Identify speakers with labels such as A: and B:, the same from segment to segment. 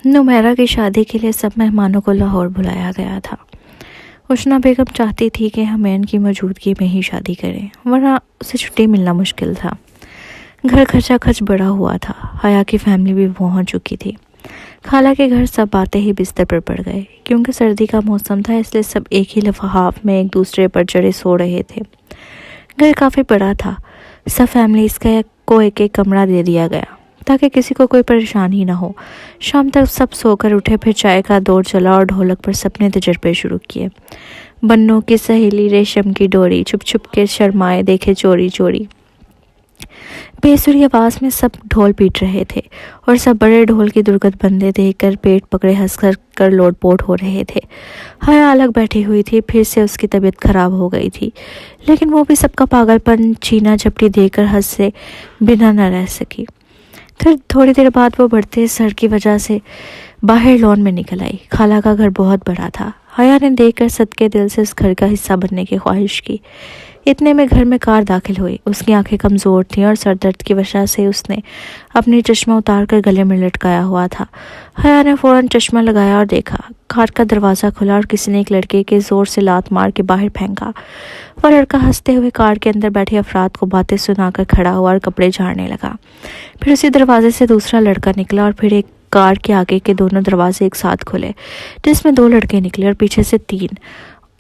A: نمیرہ کی شادی کے لیے سب مہمانوں کو لاہور بلایا گیا تھا۔ اشنا بیگم چاہتی تھی کہ ہمین کی موجودگی میں ہی شادی کریں، ورنہ اسے چھٹی ملنا مشکل تھا۔ گھر کھچا کھچ بڑا ہوا تھا، حیا کی فیملی بھی پہنچ چکی تھی۔ خالہ کے گھر سب آتے ہی بستر پر پڑ گئے، کیونکہ سردی کا موسم تھا، اس لیے سب ایک ہی لفاف میں ایک دوسرے پر چڑھے سو رہے تھے۔ گھر کافی بڑا تھا، سب فیملیز کو ایک ایک کمرہ دے دیا گیا تاکہ کسی کو کوئی پریشانی نہ ہو۔ شام تک سب سو کر اٹھے، پھر چائے کا دور چلا اور ڈھولک پر سب نے تجربے شروع کیے۔ بنوں کی سہیلی ریشم کی ڈوری، چھپ چھپ کے شرمائے دیکھے چوری چوری۔ بے سری آواز میں سب ڈھول پیٹ رہے تھے اور سب بڑے ڈھول کی درگت بندے دیکھ کر پیٹ پکڑے ہنس کر لوٹ پوٹ ہو رہے تھے۔ حیا الگ بیٹھی ہوئی تھی، پھر سے اس کی طبیعت خراب ہو گئی تھی، لیکن وہ بھی سب کا پاگل پن چھینا جھپٹی دیکھ کر ہنس سے بنا نہ رہ سکی۔ پھر تھوڑی دیر بعد وہ بڑھتے سر کی وجہ سے باہر لان میں نکل آئی۔ خالہ کا گھر بہت بڑا تھا، حیا نے دیکھ کر صدقے دل سے اس گھر کا حصہ بننے کی خواہش کی۔ اتنے میں گھر میں کار داخل ہوئی۔ اس کی آنکھیں کمزور تھیں اور سر درد کی وجہ سے اس نے اپنی چشمہ اتار کر گلے میں لٹکایا ہوا تھا۔ حیا نے فوراً چشمہ لگایا اور دیکھا، کار کا دروازہ کھلا اور کسی نے ایک لڑکے کے زور سے لات مار کے باہر پھینکا۔ وہ لڑکا ہنستے ہوئے کار کے اندر بیٹھے افراد کو باتیں سنا کر کھڑا ہوا اور کپڑے جھاڑنے لگا۔ پھر اسی دروازے سے دوسرا لڑکا نکلا اور پھر ایک کار کے آگے کے دونوں دروازے ایک ساتھ کھلے، جس میں 2 لڑکے نکلے اور پیچھے سے 3،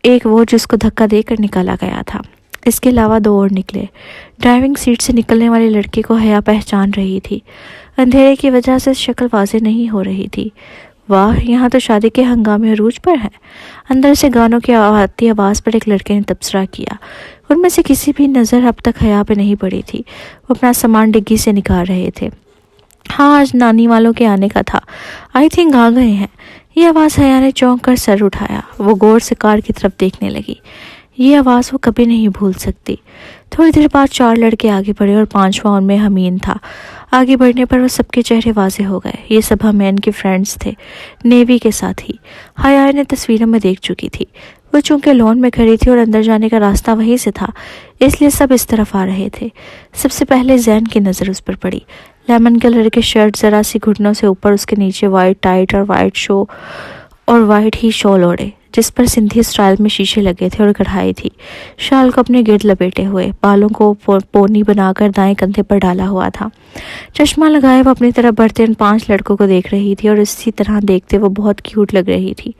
A: ایک وہ جس کو دھکا دے کر نکالا گیا تھا۔ اس کے علاوہ 2 اور نکلے۔ ڈرائیونگ سیٹ سے نکلنے والے لڑکے کو حیا پہچان رہی تھی، اندھیرے کی وجہ سے شکل واضح نہیں ہو رہی تھی۔ واہ، یہاں تو شادی کے ہنگامے عروج پر ہیں۔ اندر سے گانوں کی آتی آواز پر ایک لڑکے نے تبصرہ کیا۔ ان میں سے کسی بھی نظر اب تک حیا پہ نہیں پڑی تھی، وہ اپنا سامان ڈگی سے نکال رہے تھے۔ ہاں، آج نانی والوں کے آنے کا تھا، آئی تھنک آ گئے ہیں۔ یہ آواز حیا نے چونک کر سر اٹھایا۔ وہ غور سے کار کی طرف دیکھنے لگی۔ یہ آواز وہ کبھی نہیں بھول سکتی۔ تھوڑی دیر بعد 4 لڑکے آگے بڑھے اور 5واں ان میں ہمین تھا۔ آگے بڑھنے پر وہ سب کے چہرے واضح ہو گئے۔ یہ سب ہمین کے فرینڈز تھے، نیوی کے ساتھی۔ حیا انہیں تصویروں میں دیکھ چکی تھی۔ وہ چونکہ لان میں کھڑی تھی اور اندر جانے کا راستہ وہیں سے تھا، اس لیے سب اس طرف آ رہے تھے۔ سب سے پہلے زین کی نظر اس پر پڑی۔ لیمن کلر کی شرٹ ذرا سی گھٹنوں سے اوپر، اس کے نیچے وائٹ ٹائٹ اور وائٹ ہی شال اوڑے، جس پر سندھی سٹائل میں شیشے لگے تھے اور کڑھائی تھی۔ شال کو اپنے گرد لپیٹے ہوئے، بالوں کو پونی بنا کر دائیں کندھے پر ڈالا ہوا تھا۔ چشمہ لگائے وہ اپنی طرف بڑھتے ان 5 لڑکوں کو دیکھ رہی تھی اور اسی طرح دیکھتے وہ بہت کیوٹ لگ رہی تھی۔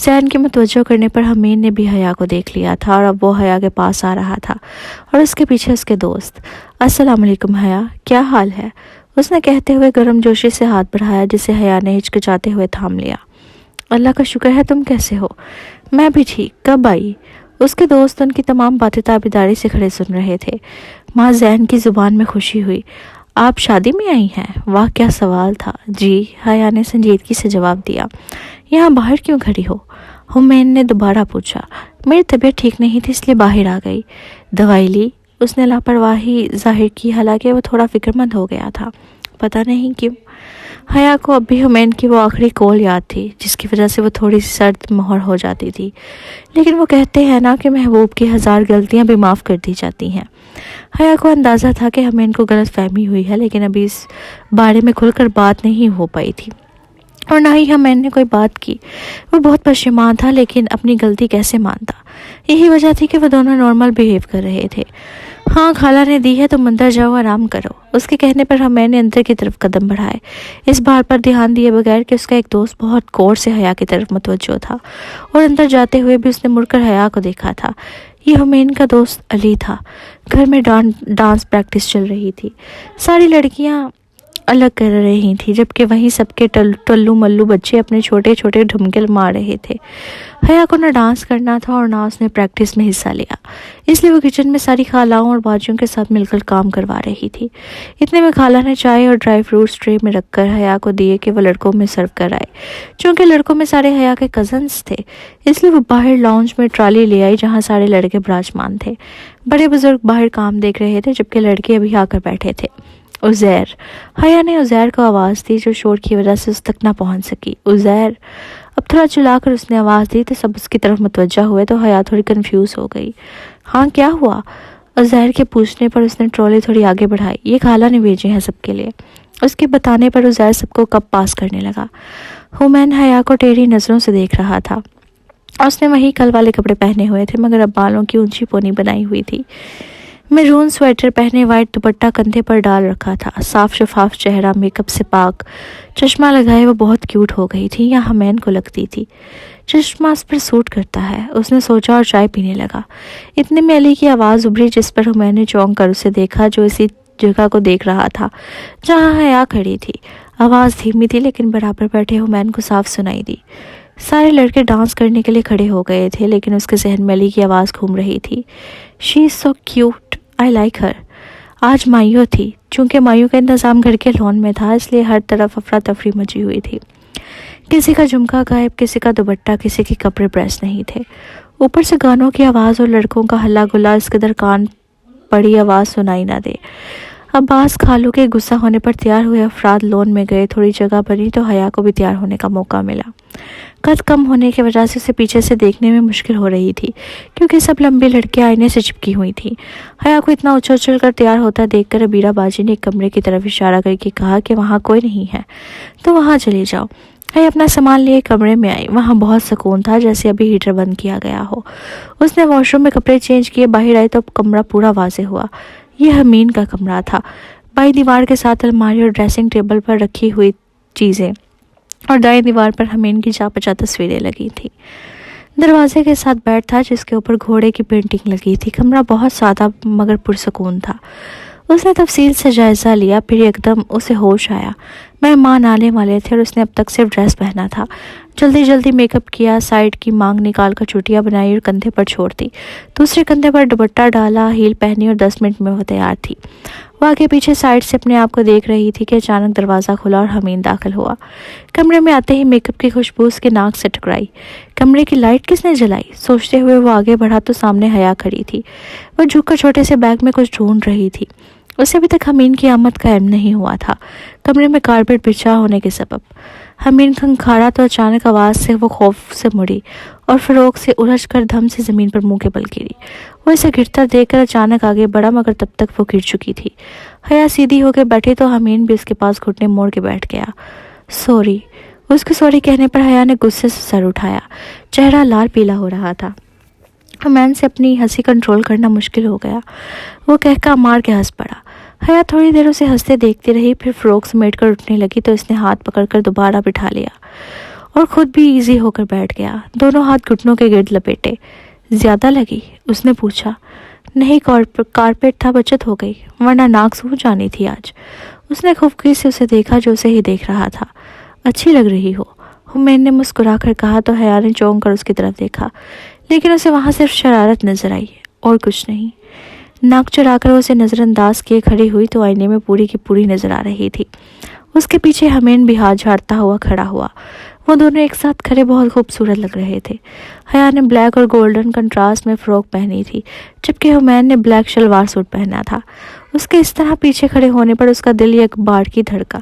A: زین کے متوجہ کرنے پر ہمین نے بھی حیا کو دیکھ لیا تھا اور اب وہ حیا کے پاس آ رہا تھا اور اس کے پیچھے اس کے دوست۔ السلام علیکم حیا، کیا حال ہے؟ اس نے کہتے ہوئے گرم جوشی سے ہاتھ بڑھایا، جسے حیا نے ہچکچاتے ہوئے تھام لیا۔ اللہ کا شکر ہے، تم کیسے ہو؟ میں بھی ٹھیک، کب آئی؟ اس کے دوست ان کی تمام باتیں تابیداری سے کھڑے سن رہے تھے۔ ماں زین کی زبان میں خوشی ہوئی۔ آپ شادی میں آئی ہیں؟ واہ، کیا سوال تھا۔ جی، حیا نے سنجیدگی سے جواب دیا۔ یہاں باہر کیوں کھڑی ہو؟ ہمین نے دوبارہ پوچھا۔ میری طبیعت ٹھیک نہیں تھی، اس لیے باہر آ گئی۔ دوائی لی؟ اس نے لاپرواہی ظاہر کی، حالانکہ وہ تھوڑا فکر مند ہو گیا تھا۔ پتہ نہیں کیوں۔ حیا کو اب بھی ہمین کی وہ آخری کال یاد تھی، جس کی وجہ سے وہ تھوڑی سی سرد مہر ہو جاتی تھی، لیکن وہ کہتے ہیں نا کہ محبوب کی 1000 غلطیاں بھی معاف کر دی جاتی ہیں۔ حیا کو اندازہ تھا کہ ہمین کو غلط فہمی ہوئی ہے، لیکن ابھی اس بارے میں کھل کر بات نہیں ہو پائی تھی اور نہ ہی ہمین نے کوئی بات کی۔ وہ بہت پشیمان تھا، لیکن اپنی غلطی کیسے مانتا؟ یہی وجہ تھی کہ وہ دونوں نارمل بیہیو کر رہے تھے۔ ہاں، خالہ نے دی ہے، تم اندر جاؤ، آرام کرو۔ اس کے کہنے پر ہمین نے اندر کی طرف قدم بڑھائے، اس بات پر دھیان دیے بغیر کہ اس کا ایک دوست بہت غور سے حیا کی طرف متوجہ تھا، اور اندر جاتے ہوئے بھی اس نے مڑ کر حیا کو دیکھا تھا۔ یہ ہمین کا دوست علی تھا۔ گھر میں ڈانس پریکٹس چل رہی تھی، ساری لڑکیاں الگ کر رہی تھی، جبکہ وہیں سب کے ٹلو ملو بچے اپنے چھوٹے چھوٹے ڈھمکل مار رہے تھے۔ حیا کو نہ ڈانس کرنا تھا اور نہ اس نے پریکٹس میں حصہ لیا، اس لیے وہ کچن میں ساری خالاؤں اور باجیوں کے ساتھ مل کر کام کروا رہی تھی۔ اتنے میں خالہ نے چائے اور ڈرائی فروٹس ٹرے میں رکھ کر حیا کو دیے کہ وہ لڑکوں میں سرو کر آئے۔ چونکہ لڑکوں میں سارے حیا کے کزنز تھے، اس لیے وہ باہر لاؤنج میں ٹرالی لے آئی، جہاں سارے لڑکے براجمان تھے۔ بڑے بزرگ باہر کام دیکھ رہے تھے، جبکہ لڑکے ابھی آ کر بیٹھے تھے۔ عزیر، حیا نے عزیر کو آواز دی، جو شور کی وجہ سے اس تک نہ پہنچ سکی۔ عزیر، اب تھوڑا چلا کر اس نے آواز دی تو سب اس کی طرف متوجہ ہوئے، تو حیا تھوڑی کنفیوز ہو گئی۔ ہاں، کیا ہوا؟ عزیر کے پوچھنے پر اس نے ٹرالی تھوڑی آگے بڑھائی۔ یہ خالہ نے بھیجے ہیں سب کے لیے۔ اس کے بتانے پر عزیر سب کو کب پاس کرنے لگا۔ حمین حیا کو ٹیڑھی نظروں سے دیکھ رہا تھا۔ اس نے وہی کل والے کپڑے پہنے ہوئے تھے، مگر اب بالوں کی اونچی پونی بنائی ہوئی تھی۔ میرون سویٹر پہنے، وائٹ دوپٹہ کندھے پر ڈال رکھا تھا، صاف شفاف چہرہ میک اپ سے پاک، چشمہ لگائے وہ بہت کیوٹ ہو گئی تھی، یا حمین کو لگتی تھی۔ چشمہ اس پر سوٹ کرتا ہے، اس نے سوچا اور چائے پینے لگا۔ اتنے میں علی کی آواز ابھری، جس پر حمین نے چونک کر اسے دیکھا، جو اسی جگہ کو دیکھ رہا تھا جہاں حیا کھڑی تھی۔ آواز دھیمی تھی لیکن برابر بیٹھے حمین کو صاف سنائی دی۔ سارے لڑکے ڈانس کرنے کے لیے کھڑے ہو گئے تھے، لیکن اس کے ذہن میں علی کی آواز گھوم رہی تھی، شی از سو کیوٹ، آئی لائک ہر۔ آج مایو تھی، چونکہ مایو کا انتظام گھر کے لون میں تھا، اس لیے ہر طرف افراتفری مچی ہوئی تھی۔ کسی کا جھمکا غائب، کسی کا دوپٹہ، کسی کے کپڑے پریس نہیں تھے۔ اوپر سے گانوں کی آواز اور لڑکوں کا ہلا گلا اس قدر کان پڑی آواز سنائی نہ دے۔ عباس خالو کے غصہ ہونے پر تیار ہوئے افراد لون میں گئے، تھوڑی جگہ بنی تو حیا کو بھی تیار ہونے کا موقع ملا۔ قد کم ہونے کی وجہ سے اسے پیچھے سے دیکھنے میں مشکل ہو رہی تھی، کیونکہ سب لمبی لڑکیاں آئینے سے چپکی ہوئی تھیں۔ حیا کو اتنا اچھل اچھل کر تیار ہوتا دیکھ کر عبیرہ باجی نے ایک کمرے کی طرف اشارہ کر کے کہا کہ وہاں کوئی نہیں ہے تو وہاں چلی جاؤ۔ حیا اپنا سامان لیے کمرے میں آئی، وہاں بہت سکون تھا، جیسے ابھی ہیٹر بند کیا گیا ہو۔ اس نے واش روم میں کپڑے چینج کیے، باہر آئی تو کمرہ پورا واضح ہوا۔ یہ حمین کا کمرہ تھا۔ بائیں دیوار کے ساتھ الماری اور ڈریسنگ ٹیبل پر رکھی ہوئی چیزیں، اور دائیں دیوار پر حمین کی چاپچا تصویریں لگی تھیں۔ دروازے کے ساتھ بیڈ تھا جس کے اوپر گھوڑے کی پینٹنگ لگی تھی۔ کمرہ بہت سادہ مگر پرسکون تھا۔ اس نے تفصیل سے جائزہ لیا، پھر ایک دم اسے ہوش آیا۔ مہمان آنے والے تھے اور اس نے اب تک صرف ڈریس پہنا تھا۔ جلدی جلدی میک اپ کیا، سائڈ کی مانگ نکال کر چوٹیاں بنائی اور کندھے پر چھوڑ دی۔ دوسرے کندھے پر دوپٹہ ڈالا، ہیل پہنی اور 10 منٹ میں وہ تیار تھی۔ وہ آگے پیچھے سائڈ سے اپنے آپ کو دیکھ رہی تھی کہ اچانک دروازہ کھلا اور حمین داخل ہوا۔ کمرے میں آتے ہی میک اپ کی خوشبو اس کے ناک سے ٹکرائی۔ کمرے کی لائٹ کس نے جلائی؟ سوچتے ہوئے وہ آگے بڑھا تو سامنے حیا کھڑی تھی۔ وہ جھک کر چھوٹے سے بیگ میں کچھ ڈھونڈ رہی تھی۔ اسے ابھی تک حمین کی آمد کا علم نہیں ہوا تھا، کمرے میں کارپیٹ بچھا ہونے کے سبب۔ حمین کھنکھارا تو اچانک آواز سے وہ خوف سے مڑی اور فروغ سے الجھ کر دھم سے زمین پر منہ کے بل گری۔ وہ اسے گرتا دیکھ کر اچانک آگے بڑھا، مگر تب تک وہ گر چکی تھی۔ حیا سیدھی ہو کے بیٹھی تو حمین بھی اس کے پاس گھٹنے موڑ کے بیٹھ گیا۔ سوری۔ اس کے سوری کہنے پر حیا نے غصے سے سر اٹھایا، چہرہ لال پیلا ہو رہا تھا۔ حمین سے اپنی ہنسی کنٹرول کرنا مشکل ہو گیا، وہ کہکا مار کے ہنس پڑا۔ حیا تھوڑی دیر اسے ہنستے دیکھتی رہی، پھر فروغ سمیٹ کر اٹھنے لگی تو اس نے ہاتھ پکڑ کر دوبارہ بٹھا لیا اور خود بھی ایزی ہو کر بیٹھ گیا، دونوں ہاتھ گھٹنوں کے گرد لپیٹے۔ زیادہ لگی؟ اس نے پوچھا۔ نہیں، کارپیٹ تھا، بچت ہو گئی، ورنہ ناک سو جانی تھی آج۔ اس نے خفگی سے اسے دیکھا جو اسے ہی دیکھ رہا تھا۔ اچھی لگ رہی ہو، حمین نے مسکرا کر کہا تو حیا نے چونک کر اس کی طرف دیکھا، لیکن اسے وہاں صرف شرارت نظر آئی اور کچھ نہیں۔ ناک چڑھا کر اسے نظر انداز کیے کھڑی ہوئی تو آئینے میں پوری کی پوری نظر آ رہی تھی۔ اس کے پیچھے حمین بھی ہاتھ جھاڑتا ہوا کھڑا ہوا۔ وہ دونوں ایک ساتھ کھڑے بہت خوبصورت لگ رہے تھے۔ حیا نے بلیک اور گولڈن کنٹراسٹ میں فراک پہنی تھی، جبکہ حمین نے بلیک شلوار سوٹ پہنا تھا۔ اس کے اس طرح پیچھے کھڑے ہونے پر اس کا دل ایک باڑ کی دھڑکا۔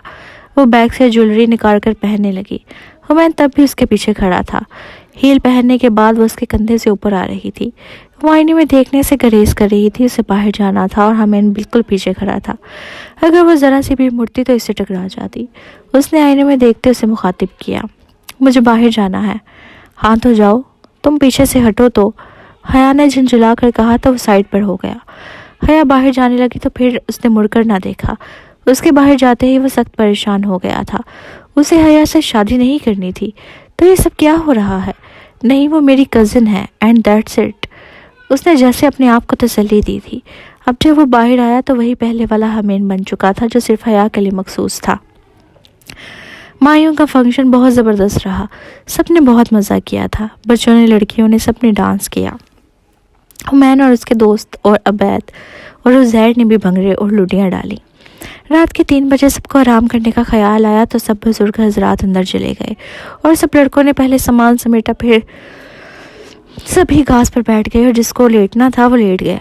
A: وہ بیگ سے جویلری نکال کر پہننے لگی۔ حمین تب بھی اس کے پیچھے کھڑا تھا۔ ہیل پہننے کے بعد وہ اس کے کندھے سے اوپر آ رہی تھی۔ وہ آئینے میں دیکھنے سے گریز کر رہی تھی، اسے باہر جانا تھا اور حمین بالکل پیچھے کھڑا تھا۔ اگر وہ ذرا سی بھی مڑتی تو اس سے ٹکرا جاتی۔ اس نے آئینے میں دیکھتے اسے مخاطب کیا، مجھے باہر جانا ہے۔ ہاں تو جاؤ، تم پیچھے سے ہٹو تو، حیا نے جھنجھلا کر کہا تو وہ سائڈ پر ہو گیا۔ حیا باہر جانے لگی تو پھر اس نے مڑ کر نہ دیکھا۔ اس کے باہر جاتے ہی وہ سخت پریشان ہو گیا تھا۔ اسے حیا سے شادی نہیں کرنی تھی، تو یہ سب کیا ہو رہا ہے؟ نہیں، وہ میری کزن ہے اینڈ دیٹس اٹ۔ اس نے جیسے اپنے آپ کو تسلی دی تھی۔ اب جب وہ باہر آیا تو وہی پہلے والا حمین بن چکا تھا جو صرف حیا کے لیے مخصوص تھا۔ مایوں کا فنکشن بہت زبردست رہا، سب نے بہت مزہ کیا تھا، بچوں نے، لڑکیوں نے، سب نے ڈانس کیا۔ حمین اور اس کے دوست اور عبید اور عزیر نے بھی بھنگڑے اور لوٹیاں ڈالی۔ رات کے 3 بجے سب کو آرام کرنے کا خیال آیا تو سب بزرگ حضرات اندر چلے گئے اور سب لڑکوں نے پہلے سامان سمیٹا، پھر سبھی گھاس پر بیٹھ گئے اور جس کو لیٹنا تھا وہ لیٹ گیا۔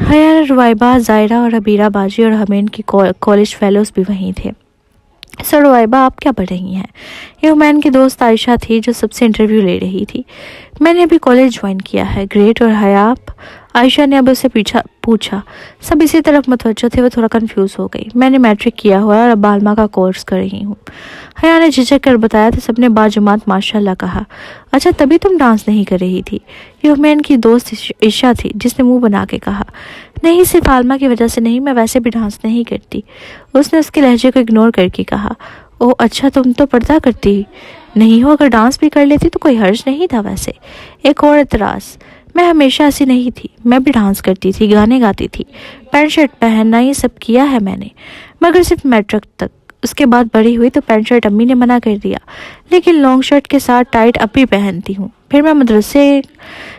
A: حیا، روائبہ، زائرہ اور عبیرہ باجی اور حمین کی کالج فیلوز بھی وہیں تھے۔ سر روائبہ، آپ کیا پڑھ رہی ہیں؟ یہ حمین کی دوست عائشہ تھی جو سب سے انٹرویو لے رہی تھی۔ میں نے ابھی کالج جوائن کیا ہے۔ گریٹ۔ اور حیا، عائشہ نے اب اسے پوچھا۔ سب اسی طرف متوجہ تھے، وہ تھوڑا کنفیوز ہو گئی۔ میں نے میٹرک کیا ہوا ہے اور اب عالمہ کا کورس کر رہی ہوں۔ حیا نے جھجک کر بتایا تو سب نے باجماعت ماشاء اللہ کہا۔ اچھا تبھی تم ڈانس نہیں کر رہی تھی؟ یہ حمین کی دوست عشا تھی جس نے منہ بنا کے کہا۔ نہیں، صرف عالمہ کی وجہ سے نہیں، میں ویسے بھی ڈانس نہیں کرتی۔ اس نے اس کے لہجے کو اگنور کر کے کہا۔ او اچھا، تم تو پردہ کرتی نہیں ہو، اگر ڈانس بھی کر لیتی تو کوئی حرج نہیں تھا۔ ویسے ایک اور اعتراض، میں ہمیشہ ایسی نہیں تھی، میں بھی ڈانس کرتی تھی، گانے گاتی تھی، پینٹ شرٹ پہننا، یہ سب کیا ہے میں نے، مگر صرف میٹرک تک۔ اس کے بعد بڑی ہوئی تو پینٹ شرٹ امی نے منع کر دیا، لیکن لانگ شرٹ کے ساتھ ٹائٹ اب بھی پہنتی ہوں۔ پھر میں مدرسے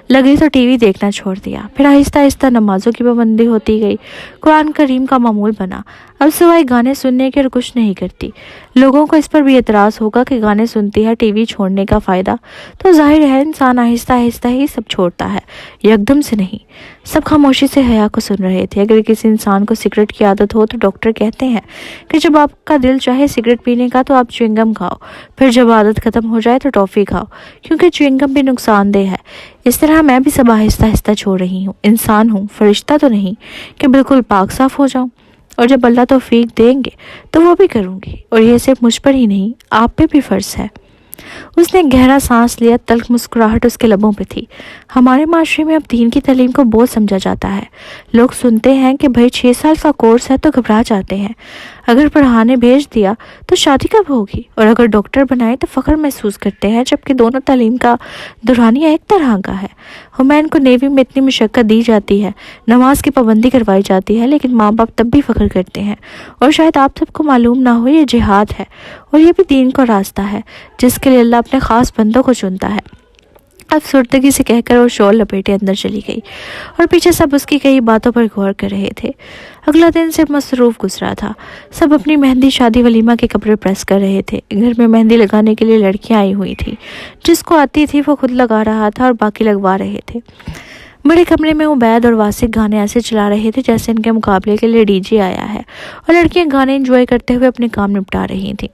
A: لگی تو ٹی وی دیکھنا چھوڑ دیا، پھر آہستہ آہستہ نمازوں کی پابندی ہوتی گئی، قرآن کریم کا معمول بنا۔ اب سوائے گانے سننے کے اور کچھ نہیں کرتی۔ لوگوں کو اس پر بھی اعتراض ہوگا کہ گانے سنتی ہے، ٹی وی چھوڑنے کا فائدہ، تو ظاہر ہے انسان آہستہ آہستہ ہی سب چھوڑتا ہے، یکدم سے نہیں۔ سب خاموشی سے حیا کو سن رہے تھے۔ اگر کسی انسان کو سگریٹ کی عادت ہو تو ڈاکٹر کہتے ہیں کہ جب آپ کا دل چاہے سگریٹ پینے کا تو آپ چیونگ گم کھاؤ، پھر جب عادت ختم ہو جائے تو ٹافی کھاؤ، کیونکہ چیونگ گم بھی نقصان دہ ہے۔ اس طرح میں بھی سب آہستہ آہستہ چھوڑ رہی ہوں۔ انسان ہوں، فرشتہ تو نہیں کہ بالکل پاک صاف ہو جاؤں، اور جب اللہ توفیق دیں گے تو وہ بھی کروں گی، اور یہ صرف مجھ پر ہی نہیں، آپ پہ بھی فرض ہے۔ اس نے گہرا سانس لیا، تلخ مسکراہٹ اس کے لبوں پہ تھی۔ ہمارے معاشرے میں اب دین کی تعلیم کو بہت سمجھا جاتا ہے۔ لوگ سنتے ہیں کہ بھائی 6 سال کا کورس ہے تو گھبرا جاتے ہیں، اگر پڑھانے بھیج دیا تو شادی کب ہوگی، اور اگر ڈاکٹر بنائے تو فخر محسوس کرتے ہیں، جبکہ دونوں تعلیم کا دورانیہ ایک طرح کا ہے۔ حمین کو نیوی میں اتنی مشقت دی جاتی ہے، نماز کی پابندی کروائی جاتی ہے، لیکن ماں باپ تب بھی فخر کرتے ہیں۔ اور شاید آپ سب کو معلوم نہ ہو، یہ جہاد ہے، اور یہ بھی دین کا راستہ ہے جس کے لیے اللہ اپنے خاص بندوں کو چنتا ہے۔ افسردگی سے کہہ کر وہ شال لپیٹے اندر چلی گئی، اور پیچھے سب اس کی کئی باتوں پر غور کر رہے تھے۔ اگلا دن صرف مصروف گزرا تھا۔ سب اپنی مہندی شادی ولیمہ کے کپڑے پریس کر رہے تھے۔ گھر میں مہندی لگانے کے لیے لڑکیاں آئی ہوئی تھیں، جس کو آتی تھی وہ خود لگا رہا تھا اور باقی لگوا رہے تھے۔ بڑے کمرے میں عبید اور واسق گانے ایسے چلا رہے تھے جیسے ان کے مقابلے کے لیے ڈی جے آیا ہے، اور لڑکیاں گانے انجوائے کرتے ہوئے اپنے کام نپٹا رہی تھیں۔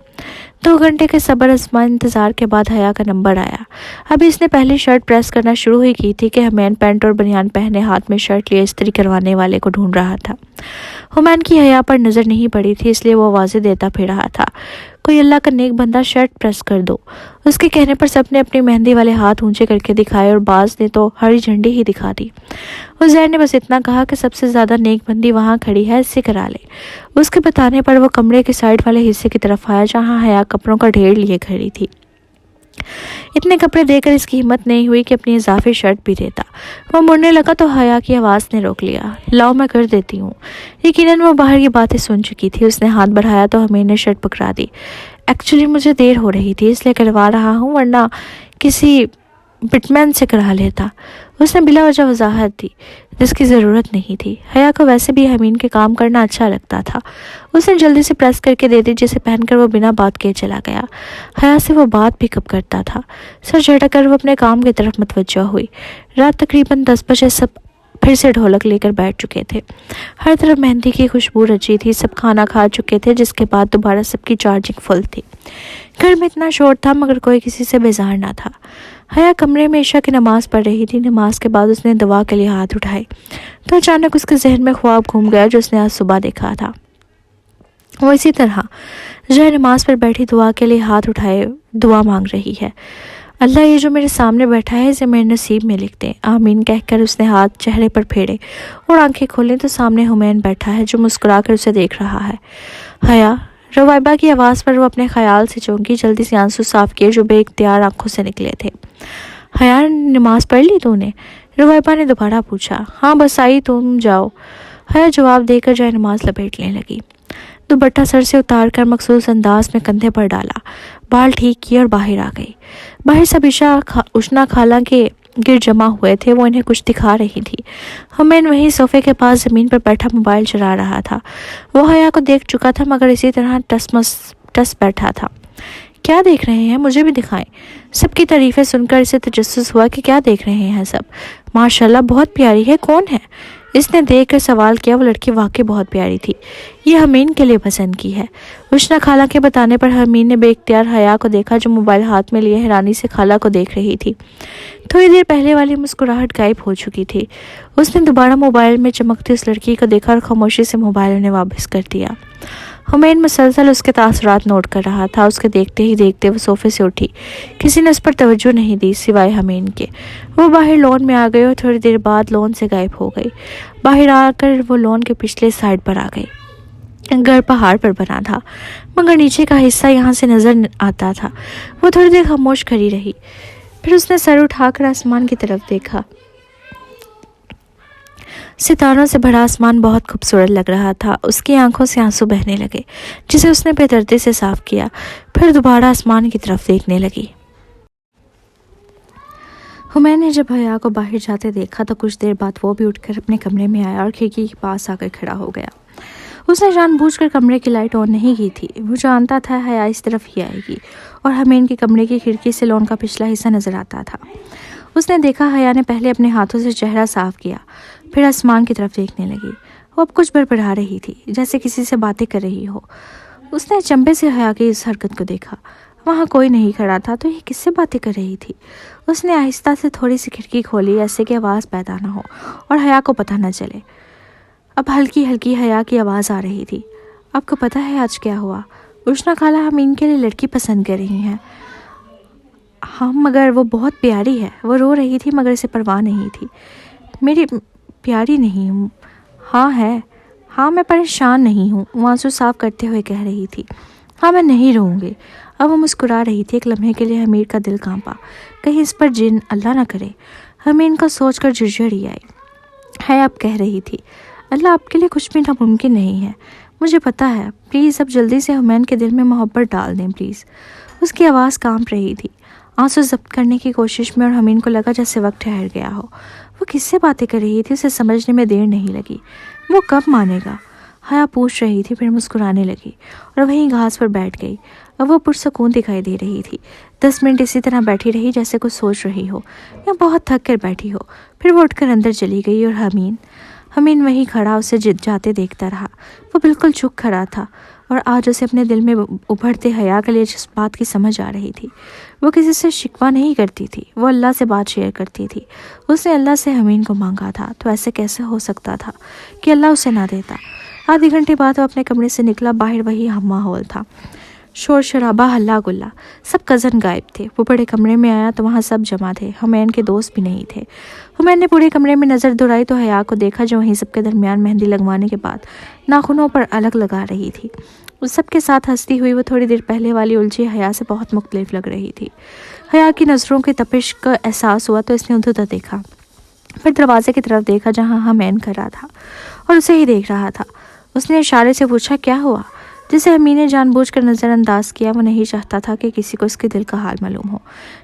A: 2 گھنٹے کے صبر آزما انتظار کے بعد حیا کا نمبر آیا۔ ابھی اس نے پہلی شرٹ پریس کرنا شروع ہی کی تھی کہ حمین پینٹ اور بنیان پہنے ہاتھ میں شرٹ لیے استری کروانے والے کو ڈھونڈ رہا تھا۔ حمین کی حیا پر نظر نہیں پڑی تھی، اس لیے وہ آوازیں دیتا پھر رہا تھا، کوئی اللہ کا نیک بندہ شرٹ پریس کر دو۔ اس کے کہنے پر سب نے اپنی مہندی والے ہاتھ اونچے کر کے دکھائے، اور بعض نے تو ہری جھنڈی ہی دکھا دی۔ عزیر نے بس اتنا کہا کہ سب سے زیادہ نیک بندی وہاں کھڑی ہے، اس سے کرا لے۔ اس کے بتانے پر وہ کمرے کے سائڈ والے حصے کی طرف آیا جہاں حیا کپڑوں کا ڈھیر لیے کھڑی تھی۔ اتنے کپڑے دے کر اس کی ہمت نہیں ہوئی کہ اپنی اضافی شرٹ بھی دیتا۔ وہ مڑنے لگا تو حیا کی آواز نے روک لیا۔ لاؤ میں کر دیتی ہوں۔ یقیناً وہ باہر کی باتیں سن چکی تھی۔ اس نے ہاتھ بڑھایا تو حمید نے شرٹ پکڑا دی۔ ایکچولی مجھے دیر ہو رہی تھی اس لیے کروا رہا ہوں، ورنہ کسی بٹمین سے کرا لیتا۔ اس نے بلا وجہ وضاحت دی جس کی ضرورت نہیں تھی۔ حیا کو ویسے بھی حمید کے کام کرنا اچھا لگتا تھا۔ اس نے جلدی سے پریس کر کے دے دی، جسے پہن کر وہ بنا بات کیے چلا گیا۔ حیا سے وہ بات بھی کب کرتا تھا۔ سر جھٹک کر وہ اپنے کام کی طرف متوجہ ہوئی۔ رات تقریباً 10 بجے سب پھر سے ڈھولک لے کر بیٹھ چکے تھے۔ ہر طرف مہندی کی خوشبو رچی تھی۔ سب کھانا کھا چکے تھے، جس کے بعد دوبارہ سب کی چارجنگ فل تھی۔ گھر میں اتنا شور تھا مگر کوئی کسی سے بیزار نہ تھا۔ حیا کمرے میں عشاء کی نماز پڑھ رہی تھی۔ نماز کے بعد اس نے دعا کے لیے ہاتھ اٹھائے تو اچانک اس کے ذہن میں خواب گھوم گیا جو اس نے آج صبح دیکھا تھا۔ وہ اسی طرح جو نماز پر بیٹھی دعا کے لیے ہاتھ اٹھائے دعا مانگ رہی ہے۔ اللہ، یہ جو میرے سامنے بیٹھا ہے اسے میرے نصیب میں لکھ دے، آمین کہہ کر اس نے ہاتھ چہرے پر پھیرے اور آنکھیں کھولیں تو سامنے حمین بیٹھا ہے جو مسکرا کر اسے دیکھ رہا ہے۔ حیا، روائبہ کی آواز پر وہ اپنے خیال سے چونکی، جلدی سے آنسو صاف کیے جو بے اختیار آنکھوں سے نکلے تھے۔ حیا، نماز پڑھ لی تو نے؟ روائبہ نے دوبارہ پوچھا۔ ہاں بس آئی، تم جاؤ۔ حیا جواب دے کر جائے نماز لپیٹنے لگی۔ دوپٹہ سر سے اتار کر مخصوص انداز میں کندھے پر ڈالا، بال ٹھیک کیے اور باہر آ گئی۔ باہر سب اشنا خالہ کے گر جمع ہوئے تھے، وہ انہیں کچھ دکھا رہی تھی۔ حمین وہیں صوفے کے پاس زمین پر بیٹھا موبائل چلا رہا تھا۔ وہ حیا کو دیکھ چکا تھا مگر اسی طرح ٹس بیٹھا تھا۔ کیا دیکھ رہے ہیں؟ مجھے بھی دکھائیں۔ سب کی تعریفیں سن کر اسے تجسس ہوا کہ کیا دیکھ رہے ہیں سب۔ ماشاءاللہ بہت پیاری ہے، کون ہے؟ اس نے دیکھ کر سوال کیا، وہ لڑکی واقعی بہت پیاری تھی، یہ حمین کے لیے پسند کی ہے۔ اشنا خالہ کے بتانے پر حمین نے بے اختیار حیا کو دیکھا جو موبائل ہاتھ میں لیے حیرانی سے خالہ کو دیکھ رہی تھی۔ تھوڑی دیر پہلے والی مسکراہٹ غائب ہو چکی تھی۔ اس نے دوبارہ موبائل میں چمکتی اس لڑکی کو دیکھا اور خاموشی سے موبائل انہیں واپس کر دیا۔ حمین مسلسل اس کے تاثرات نوٹ کر رہا تھا۔ اس کے دیکھتے ہی دیکھتے وہ صوفے سے اٹھی، کسی نے اس پر توجہ نہیں دی سوائے حمین کے۔ وہ باہر لون میں آ گئی اور تھوڑی دیر بعد لون سے غائب ہو گئی۔ باہر آ کر وہ لون کے پچھلے سائڈ پر آ گئی۔ گھر پہاڑ پر بنا تھا مگر نیچے کا حصہ یہاں سے نظر آتا تھا۔ وہ تھوڑی دیر خاموش کھڑی رہی، پھر اس نے سر اٹھا کر آسمان کی طرف دیکھا۔ ستاروں سے بھرا آسمان بہت خوبصورت لگ رہا تھا۔ اس کی آنکھوں سے آنسو بہنے لگے جسے اس نے بے دردی سے صاف کیا، پھر دوبارہ آسمان کی طرف دیکھنے لگی۔ حمین نے جب حیا کو باہر جاتے دیکھا تو کچھ دیر بعد وہ بھی اٹھ کر اپنے کمرے میں آیا اور کھڑکی کے پاس آ کر کھڑا ہو گیا۔ اس نے جان بوجھ کر کمرے کی لائٹ آن نہیں کی تھی۔ وہ جانتا تھا حیا اس طرف ہی آئے گی اور حمین کے کمرے کی کھڑکی سے لون کا پچھلا حصہ نظر آتا تھا۔ اس نے دیکھا حیا نے پہلے اپنے ہاتھوں سے چہرہ صاف کیا، پھر آسمان کی طرف دیکھنے لگی۔ وہ اب کچھ بڑبڑا رہی تھی جیسے کسی سے باتیں کر رہی ہو۔ اس نے چمبے سے حیا کی اس حرکت کو دیکھا، وہاں کوئی نہیں کھڑا تھا تو یہ کس سے باتیں کر رہی تھی۔ اس نے آہستہ سے تھوڑی سی کھڑکی کھولی ایسے کہ آواز پیدا نہ ہو اور حیا کو پتہ نہ چلے۔ اب ہلکی ہلکی حیا کی آواز آ رہی تھی۔ آپ کو پتہ ہے آج کیا ہوا؟ اشنا خالہ حمین کے لیے لڑکی پسند کر رہی ہیں۔ ہاں مگر وہ بہت پیاری ہے۔ وہ رو رہی تھی مگر اسے پرواہ نہیں تھی۔ میری پیاری نہیں ہوں۔ ہاں ہے۔ ہاں میں پریشان نہیں ہوں، وہ آنسو صاف کرتے ہوئے کہہ رہی تھی۔ ہاں میں نہیں رہوں گی۔ اب وہ مسکرا رہی تھی۔ ایک لمحے کے لیے حمید کا دل کانپا، کہیں اس پر جن اللہ نہ کرے۔ حمید کو سوچ کر جھرجھری آئی۔ ہے اب کہہ رہی تھی، اللہ آپ کے لیے کچھ بھی ناممکن نہیں ہے، مجھے پتہ ہے، پلیز اب جلدی سے حمید کے دل میں محبت ڈال دیں پلیز۔ اس کی آواز کانپ رہی تھی، آنسو ضبط کرنے کی کوشش میں، اور حمید کو لگا جیسے وقت ٹھہر گیا ہو۔ وہ کس سے باتیں کر رہی تھی اسے سمجھنے میں دیر نہیں لگی۔ وہ کب مانے گا؟ حیا پوچھ رہی تھی، پھر مسکرانے لگی اور وہیں گھاس پر بیٹھ گئی۔ اب وہ پرسکون دکھائی دے رہی تھی۔ 10 منٹ اسی طرح بیٹھی رہی جیسے کچھ سوچ رہی ہو یا بہت تھک کر بیٹھی ہو، پھر وہ اٹھ کر اندر چلی گئی اور حمید وہیں کھڑا اسے جاتے دیکھتا رہا۔ وہ بالکل چپ کھڑا تھا اور آج اسے اپنے دل میں ابھرتے حیا کے لیے جس بات کی سمجھ آ رہی تھی، وہ کسی سے شکوہ نہیں کرتی تھی، وہ اللہ سے بات شیئر کرتی تھی۔ اس نے اللہ سے حمید کو مانگا تھا تو ایسے کیسے ہو سکتا تھا کہ اللہ اسے نہ دیتا۔ آدھے گھنٹے بعد وہ اپنے کمرے سے نکلا، باہر وہی ماحول تھا، شور شرابہ، ہلا گلا، سب کزن غائب تھے۔ وہ بڑے کمرے میں آیا تو وہاں سب جمع تھے، حمید کے دوست بھی نہیں تھے۔ حمید نے پورے کمرے میں نظر دوڑائی تو حیا کو دیکھا جو وہیں سب کے درمیان مہندی لگوانے کے بعد ناخنوں پر الگ لگا رہی تھی۔ اس سب کے ساتھ ہنستی ہوئی وہ تھوڑی دیر پہلے والی الجھی حیا سے بہت مختلف لگ رہی تھی۔ حیا کی نظروں کی تپش کا احساس ہوا تو اس نے ادھر دیکھا، پھر دروازے کی طرف دیکھا جہاں حمید کھڑا تھا اور اسے ہی دیکھ رہا تھا۔ اس نے اشارے سے پوچھا، کیا ہوا؟ جسے حمید نے جان بوجھ کر نظر انداز کیا۔ وہ نہیں چاہتا تھا کہ کسی کو اس کے دل کا حال معلوم ہو۔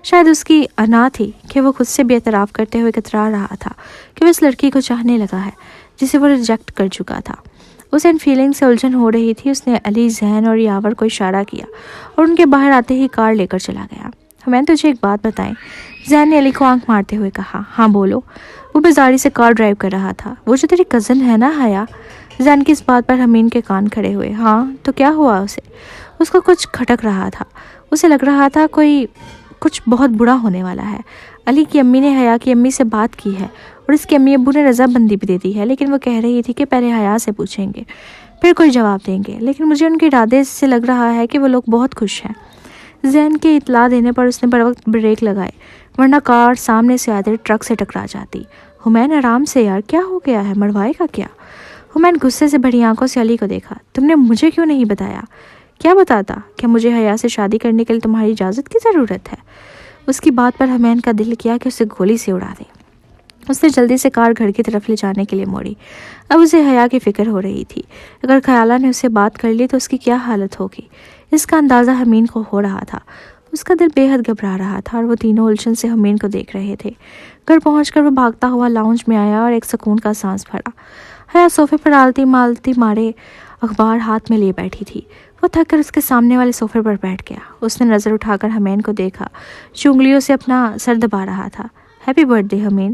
A: شاید اس کی انا تھی کہ وہ خود سے بھی اعتراف کرتے ہوئے کترا رہا تھا کہ وہ اس لڑکی کو چاہنے لگا ہے جسے وہ ریجیکٹ کر چکا تھا۔ اسے ان فیلنگ سے الجھن ہو رہی تھی۔ اس نے علی، زین اور یاور کو اشارہ کیا اور ان کے باہر آتے ہی کار لے کر چلا گیا۔ حمید تجھے ایک بات بتائیں؟ زین نے علی کو آنکھ مارتے ہوئے کہا۔ ہاں بولو۔ وہ بیزاری سے کار ڈرائیو کر رہا تھا۔ وہ جو تیری کزن ہے نا حیا؟ زین کی اس بات پر حمید کے کان کھڑے ہوئے۔ ہاں تو کیا ہوا اسے؟ اس کو کچھ کھٹک رہا تھا، اسے لگ رہا تھا کچھ بہت برا ہونے والا ہے۔ علی کی امی نے حیا کی امی سے بات کی ہے اور اس کے امی ابو نے رضامندی بھی دے دی ہے، لیکن وہ کہہ رہی تھی کہ پہلے حیا سے پوچھیں گے پھر کوئی جواب دیں گے، لیکن مجھے ان کے ارادے سے لگ رہا ہے کہ وہ لوگ بہت خوش ہیں۔ زین کے اطلاع دینے پر اس نے بر وقت بریک لگائے، ورنہ کار سامنے سے آتے ٹرک سے ٹکرا جاتی۔ حمید آرام سے یار، کیا ہو گیا ہے؟ مروائے گا کیا؟ حمید غصے سے بھری آنکھوں سے علی کو دیکھا۔ تم نے مجھے کیوں نہیں بتایا؟ کیا بتاتا؟ کیا مجھے حیا سے شادی کرنے کے لیے تمہاری اجازت کی ضرورت ہے؟ اس کی بات پر حمید کا دل کیا کہ اسے گولی سے اڑا دے۔ اس نے جلدی سے کار گھر کی طرف لے جانے کے لیے موڑی۔ اب اسے حیا کی فکر ہو رہی تھی، اگر خیالہ نے اسے بات کر لی تو اس کی کیا حالت ہوگی، اس کا اندازہ حمید کو ہو رہا تھا۔ اس کا دل بے حد گھبرا رہا تھا اور وہ تینوں الجھن سے حمید کو دیکھ رہے تھے۔ گھر پہنچ کر وہ بھاگتا ہوا لاؤنج میں آیا اور ایک سکون کا سانس بھرا۔ حیا صوفے پر آلتی مالتی مارے اخبار ہاتھ میں لیے بیٹھی تھی۔ وہ تھک کر اس کے سامنے والے صوفے پر بیٹھ گیا۔ اس نے نظر اٹھا کر حمید کو دیکھا جو انگلیوں سے اپنا سر دبا رہا تھا۔ ہیپی برتھ ڈے حمید۔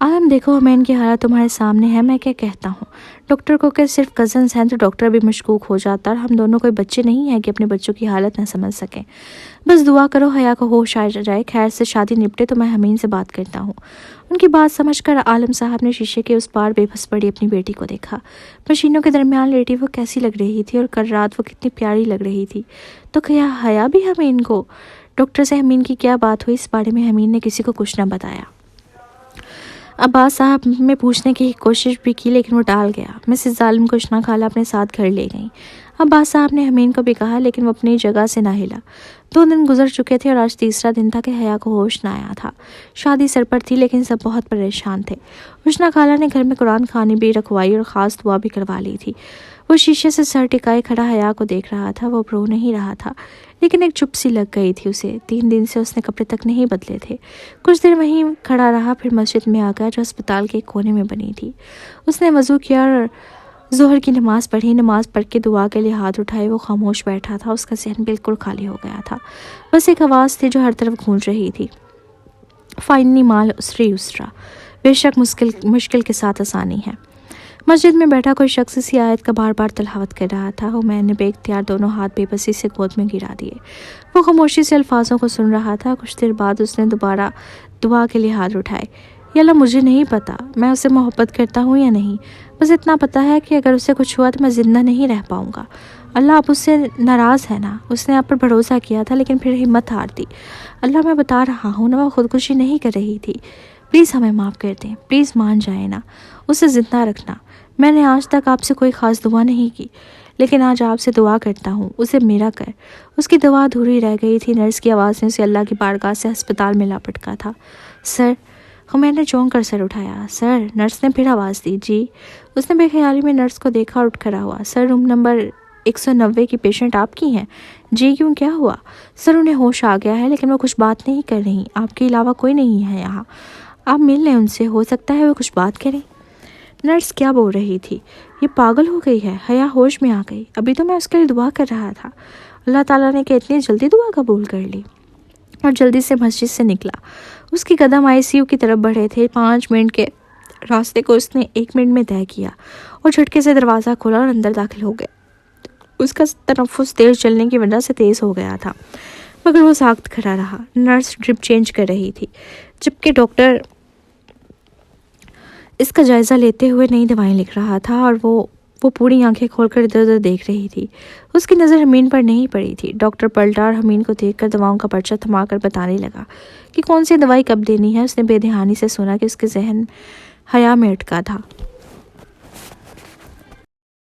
A: عالم دیکھو، ہمین کی حالت تمہارے سامنے ہے، میں کیا کہتا ہوں؟ ڈاکٹر کو کہ صرف کزنس ہیں تو ڈاکٹر بھی مشکوک ہو جاتا، اور ہم دونوں کوئی بچے نہیں ہیں کہ اپنے بچوں کی حالت نہ سمجھ سکیں۔ بس دعا کرو حیا کو ہوش آ جائے، خیر سے شادی نپٹے تو میں حمین سے بات کرتا ہوں۔ ان کی بات سمجھ کر عالم صاحب نے شیشے کے اس پار بے بس پڑی اپنی بیٹی کو دیکھا۔ مشینوں کے درمیان لیٹی وہ کیسی لگ رہی تھی، اور کل رات وہ کتنی پیاری لگ رہی تھی۔ تو کیا حیا بھی حمین کو؟ ڈاکٹر سے حمین کی کیا بات ہوئی، اس بارے میں حمین نے کسی کو کچھ نہ بتایا۔ عباس صاحب میں پوچھنے کی کوشش بھی کی لیکن وہ ٹال گیا۔ مسز ظالم کو اشنا خالہ اپنے ساتھ گھر لے گئیں۔ عباس صاحب نے حمین کو بھی کہا لیکن وہ اپنی جگہ سے نہ ہلا۔ 2 دن گزر چکے تھے اور آج تیسرا دن تھا کہ حیا کو ہوش نہ آیا تھا۔ شادی سر پر تھی لیکن سب بہت پریشان تھے۔ اشنا خالہ نے گھر میں قرآن خوانی بھی رکھوائی اور خاص دعا بھی کروا لی تھی۔ وہ شیشے سے سر ٹکائے کھڑا حیا کو دیکھ رہا تھا، وہ رو نہیں رہا تھا لیکن ایک چپ سی لگ گئی تھی اسے۔ 3 دن سے اس نے کپڑے تک نہیں بدلے تھے۔ کچھ دیر وہیں کھڑا رہا، پھر مسجد میں آ گیا جو اسپتال کے ایک کونے میں بنی تھی۔ اس نے وضو کیا اور ظہر کی نماز پڑھی۔ نماز پڑھ کے دعا کے لیے ہاتھ اٹھائے وہ خاموش بیٹھا تھا، اس کا ذہن بالکل خالی ہو گیا تھا۔ بس ایک آواز تھی جو ہر طرف گونج رہی تھی، فائنی مال اسری اسرا، بے شک مشکل کے ساتھ آسانی ہے۔ مسجد میں بیٹھا کوئی شخص اسی آیت کا بار بار تلاوت کر رہا تھا۔ میں نے بے اختیار دونوں ہاتھ بے بسی سے گود میں گرا دیے۔ وہ خاموشی سے الفاظوں کو سن رہا تھا۔ کچھ دیر بعد اس نے دوبارہ دعا کے لیے ہاتھ اٹھائے۔ یا اللہ، مجھے نہیں پتا میں اسے محبت کرتا ہوں یا نہیں، بس اتنا پتا ہے کہ اگر اسے کچھ ہوا تو میں زندہ نہیں رہ پاؤں گا۔ اللہ آپ اس سے ناراض ہے نا؟ اس نے آپ پر بھروسہ کیا تھا لیکن پھر ہمت ہار دی۔ اللہ میں بتا رہا ہوں نا، وہ خودکشی نہیں کر رہی تھی۔ پلیز ہمیں معاف کر دیں، پلیز مان جائیں نا، اسے زندہ رکھنا۔ میں نے آج تک آپ سے کوئی خاص دعا نہیں کی لیکن آج آپ سے دعا کرتا ہوں، اسے میرا کر۔ اس کی دعا ادھوری رہ گئی تھی۔ نرس کی آواز نے اسے اللہ کی بارگاہ سے ہسپتال میں لا پٹکا تھا۔ سر، میں نے چونک کر سر اٹھایا۔ سر، نرس نے پھر آواز دی۔ جی؟ اس نے بے خیالی میں نرس کو دیکھا اور اٹھ کھڑا ہوا۔ سر، روم نمبر 190 کی پیشنٹ آپ کی ہیں؟ جی، کیوں، کیا ہوا؟ سر، انہیں ہوش آ گیا ہے لیکن وہ کچھ بات نہیں کر رہی، آپ کے علاوہ کوئی نہیں ہے یہاں، آپ مل لیں ان سے، ہو سکتا ہے وہ کچھ بات کریں۔ نرس کیا بول رہی تھی؟ یہ پاگل ہو گئی ہے، حیا ہوش میں آ گئی، ابھی تو میں اس کے لیے دعا کر رہا تھا۔ اللہ تعالیٰ نے کہ اتنی جلدی دعا قبول کر لی، اور جلدی سے مسجد سے نکلا۔ اس کی قدم ICU کی طرف بڑھے تھے۔ 5 منٹ کے راستے کو اس نے 1 منٹ میں طے کیا اور جھٹکے سے دروازہ کھولا اور اندر داخل ہو گیا۔ اس کا تنفس تیز چلنے کی وجہ سے تیز ہو گیا تھا مگر وہ ساکت کھڑا رہا۔ نرس ڈرپ چینج کر رہی تھی جبکہ ڈاکٹر اس کا جائزہ لیتے ہوئے نئی دوائیں لکھ رہا تھا، اور وہ پوری آنکھیں کھول کر ادھر ادھر دیکھ رہی تھی۔ اس کی نظر حمین پر نہیں پڑی تھی۔ ڈاکٹر پلٹا اور حمین کو دیکھ کر دواؤں کا پرچہ تھما کر بتانے لگا کہ کون سی دوائی کب دینی ہے۔ اس نے بے دھیانی سے سنا کہ اس کے ذہن حیا میں اٹکا تھا۔